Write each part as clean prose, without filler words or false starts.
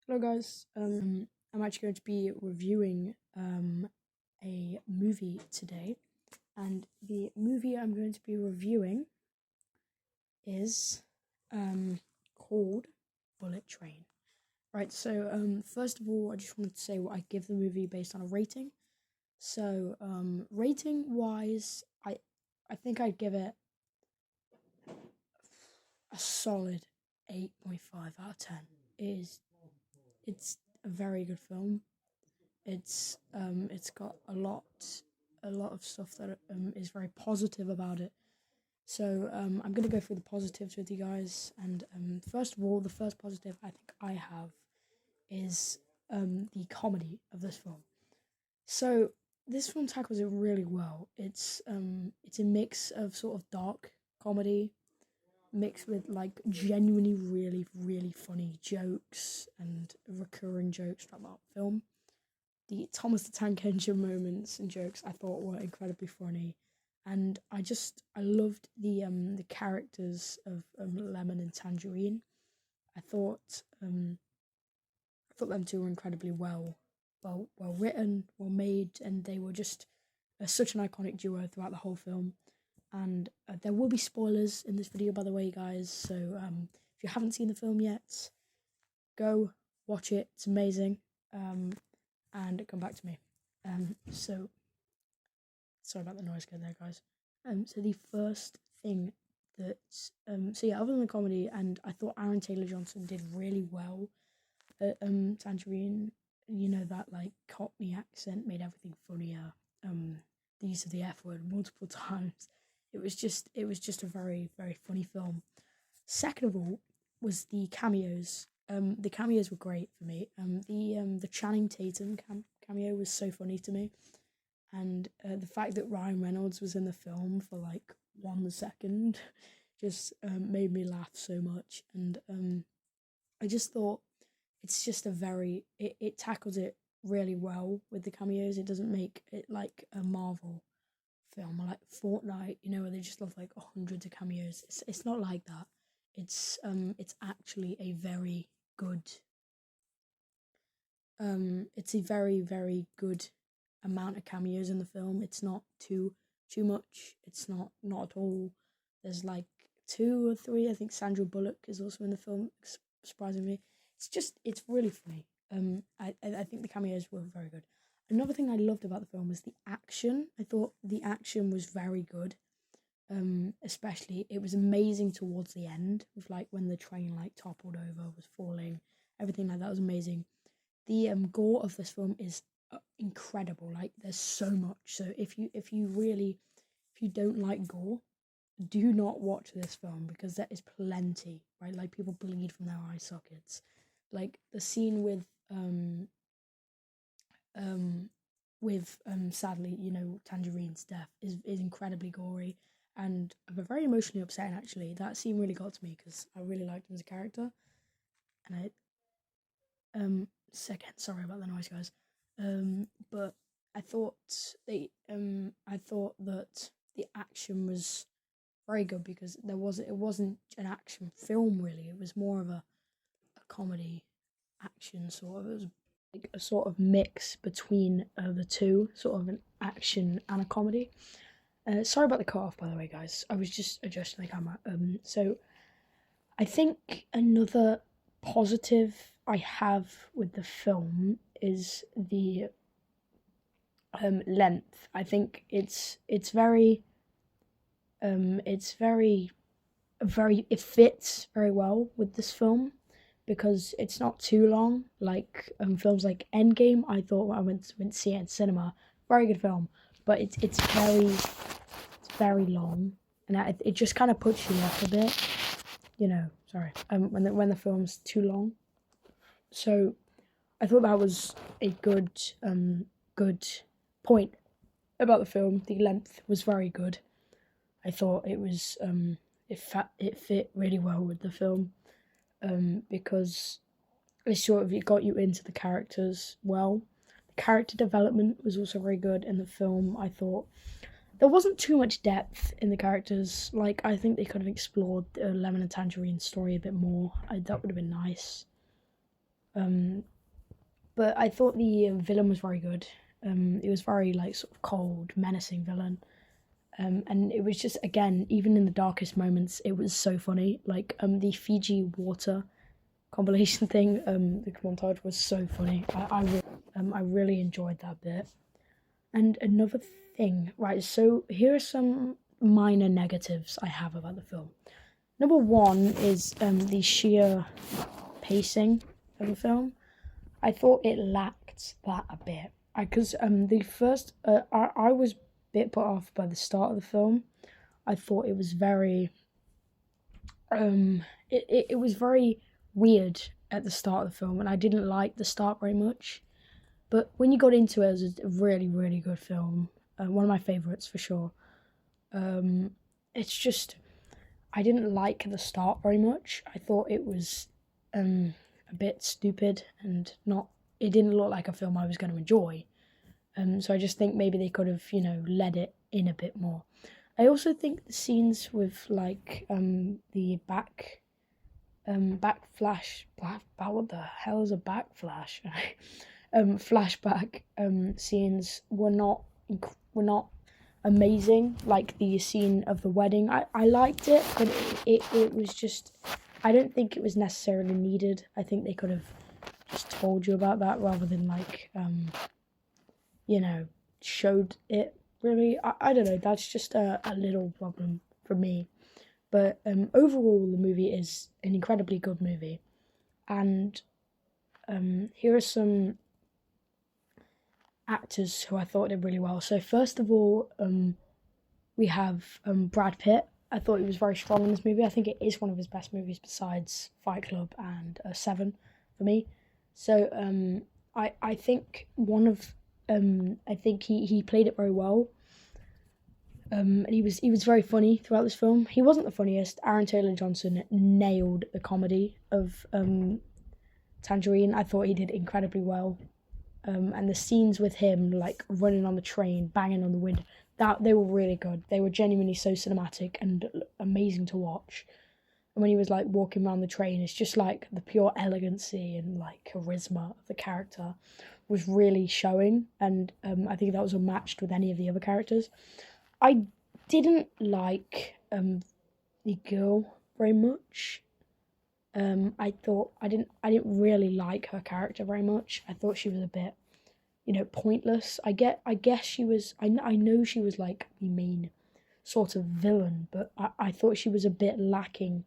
Hello guys, I'm actually going to be reviewing a movie today, and the movie I'm going to be reviewing is called Bullet Train. Right, so first of all, I just wanted to say what I give the movie based on a rating. So rating wise, I think I'd give it a solid 8.5 out of 10. It's a very good film. It's got a lot of stuff that is very positive about it. So I'm gonna go through the positives with you guys. And first of all, the first positive I think I have is the comedy of this film. So this film tackles it really well. It's a mix of sort of dark comedy mixed with like genuinely really funny jokes and recurring jokes throughout the film. The Thomas the Tank Engine moments and jokes I thought were incredibly funny, and I loved the characters of Lemon and Tangerine. I thought them two were incredibly well written, well made, and they were just such an iconic duo throughout the whole film. And there will be spoilers in this video, by the way, guys. So if you haven't seen the film yet, go watch it. It's amazing. And come back to me. So sorry about the noise going there, guys. So the first thing that, so yeah, other than the comedy, and I thought Aaron Taylor Johnson did really well at Tangerine. You know, that like Cockney accent made everything funnier. The use of the F word multiple times. It was just a very funny film. Second of all, was the cameos. The cameos were great for me. The Channing Tatum cameo was so funny to me, and the fact that Ryan Reynolds was in the film for like 1 second just made me laugh so much. And I just thought it's just it tackles it really well with the cameos. It doesn't make it like a Marvel film or like Fortnite, you know, where they just have like hundreds of cameos. It's not like that. It's actually a very good it's a very good amount of cameos in the film. It's not too much. It's not at all. There's like two or three. I think Sandra Bullock is also in the film, surprisingly. It's really funny. I think the cameos were very good. Another thing I loved about the film was the action. I thought the action was very good. Especially it was amazing towards the end with like when the train like toppled over, was falling, everything like that was amazing. The gore of this film is incredible. Like there's so much. So if you don't like gore, do not watch this film because there is plenty. Right, like people bleed from their eye sockets. Like the scene um sadly, you know, Tangerine's death is incredibly gory and very emotionally upsetting. Actually, that scene really got to me because I really liked him as a character, and second, sorry about the noise, guys. But I thought that the action was very good because it wasn't an action film really. It was more of a comedy action sort of. It was like a sort of mix between the two, sort of an action and a comedy. Sorry about the cut off, by the way, guys. I was just adjusting the camera. So I think another positive I have with the film is the length. I think it's very it fits very well with this film because it's not too long. Like films like Endgame, I thought when I went to see it in cinema, very good film, but it's very long, and it just kind of puts you off a bit. You know, sorry. When the film's too long, so I thought that was a good point about the film. The length was very good. I thought it was it fit really well with the film because it got you into the characters well. The character development was also very good in the film. I thought there wasn't too much depth in the characters. Like I think they could have explored the Lemon and Tangerine story a bit more. That would have been nice. But I thought the villain was very good. It was very like sort of cold, menacing villain. And it was just, again, even in the darkest moments, it was so funny. Like the Fiji water compilation thing, the montage was so funny. I really enjoyed that bit. And another thing, right? So here are some minor negatives I have about the film. Number one is the sheer pacing of the film. I thought it lacked that a bit. Because the first, I was a bit put off by the start of the film. I thought it was very, it was very weird at the start of the film, and I didn't like the start very much. But when you got into it, it was a really, really good film. One of my favourites for sure. It's just, I didn't like the start very much. I thought it was a bit stupid and not. It didn't look like a film I was going to enjoy. So I just think maybe they could have, led it in a bit more. I also think the scenes with like the backflash. What the hell is a backflash? Flashback scenes were not amazing. Like the scene of the wedding, I liked it, but it was just. I don't think it was necessarily needed. I think they could have just told you about that rather than like showed it. Really, I don't know. That's just a little problem for me. But overall, the movie is an incredibly good movie, and here are some actors who I thought did really well. So first of all, we have Brad Pitt. I thought he was very strong in this movie. I think it is one of his best movies besides Fight Club and Seven for me. So I think I think he played it very well. And he was very funny throughout this film. He wasn't the funniest. Aaron Taylor-Johnson nailed the comedy of Tangerine. I thought he did incredibly well. And the scenes with him, like running on the train, banging on the window, that they were really good. They were genuinely so cinematic and amazing to watch. And when he was like walking around the train, it's just like the pure elegancy and like charisma of the character was really showing. And I think that was unmatched with any of the other characters. I didn't like the girl very much. I didn't really like her character very much. I thought she was a bit, pointless. I guess she was. I know she was like the main sort of villain, but I thought she was a bit lacking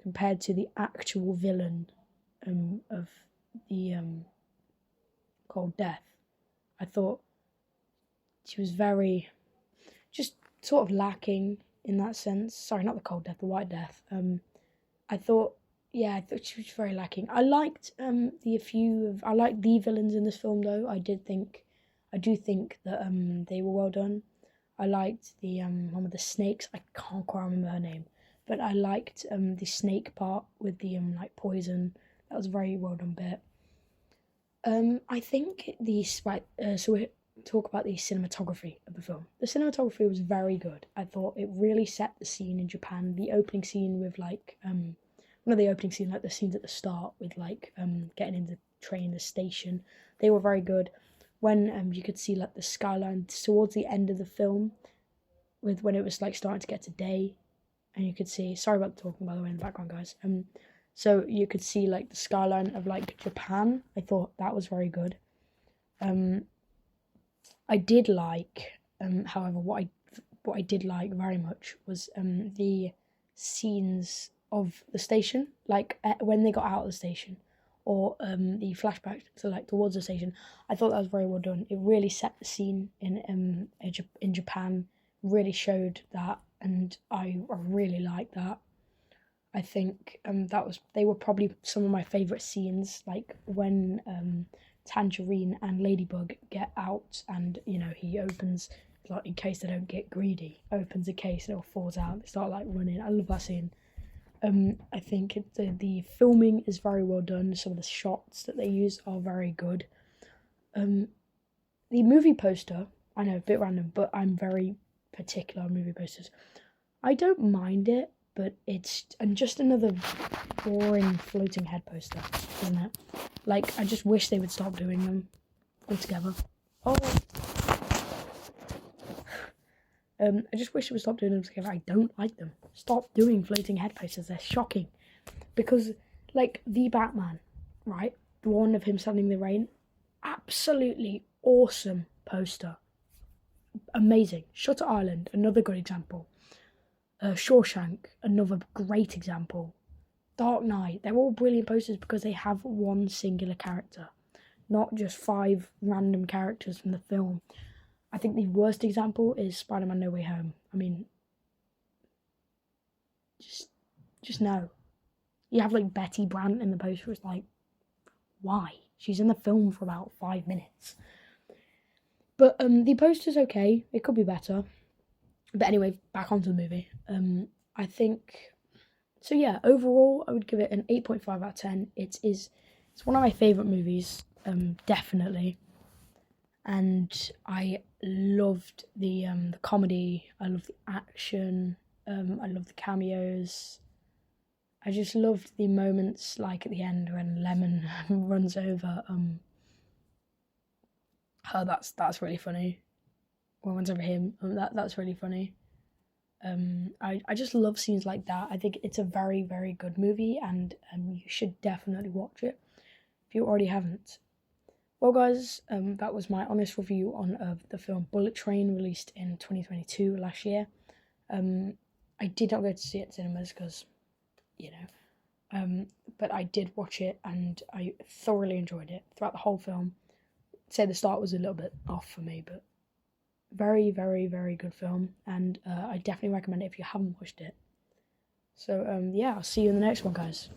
compared to the actual villain of the Cold Death. I thought she was very just sort of lacking in that sense. Sorry, not the Cold Death, the White Death. I thought she was very lacking. I liked I liked the villains in this film though. I do think that they were well done. I liked the one with the snakes. I can't quite remember her name, but I liked the snake part with the like poison. That was a very well done bit. I think so we talk about the cinematography of the film. The cinematography was very good. I thought it really set the scene in Japan. The opening scene with like one of the opening scenes, like the scenes at the start with like getting in the train, the station, they were very good. When you could see like the skyline towards the end of the film, with when it was like starting to get to day, and you could see. Sorry about the talking by the way in the background, guys. So you could see like the skyline of like Japan. I thought that was very good. I did like, however, what I did like very much was the scenes of the station, like when they got out of the station, or the flashback to like towards the station. I thought that was very well done. It really set the scene in Japan, really showed that, and I really liked that. I think they were probably some of my favourite scenes, like when Tangerine and Ladybug get out, and he opens, like in case they don't get greedy, opens a case and it all falls out. They start like running. I love that scene. I think the filming is very well done. Some of the shots that they use are very good. The movie poster, I know, a bit random, but I'm very particular on movie posters. I don't mind it, but it's just another boring floating head poster. isn't it? Like, I just wish they would stop doing them altogether. Oh. I just wish they would stop doing them together. I don't like them. Stop doing floating head posters. They're shocking. Because, like, the Batman, right? The one of him standing in the rain. Absolutely awesome poster. Amazing. Shutter Island, another good example. Shawshank, another great example. Dark Knight, they're all brilliant posters because they have one singular character, not just 5 random characters from the film. I think the worst example is Spider-Man No Way Home. I mean, just no. You have like Betty Brant in the poster. It's like, why? She's in the film for about 5 minutes. But the poster's okay. It could be better. But anyway, back onto the movie. I think so. Yeah, overall, I would give it an 8.5 out of 10. It's one of my favorite movies. Definitely. And I loved the comedy. I loved the action. I loved the cameos. I just loved the moments like at the end when Lemon runs over. That's really funny. Or runs over him. That's really funny. I just love scenes like that. I think it's a very, very good movie, and you should definitely watch it if you already haven't. Well, guys, that was my honest review on the film Bullet Train, released in 2022 last year. I did not go to see it in cinemas because, but I did watch it and I thoroughly enjoyed it throughout the whole film. I'd say the start was a little bit off for me, but very, very, very good film, and I definitely recommend it if you haven't watched it. So, yeah, I'll see you in the next one, guys.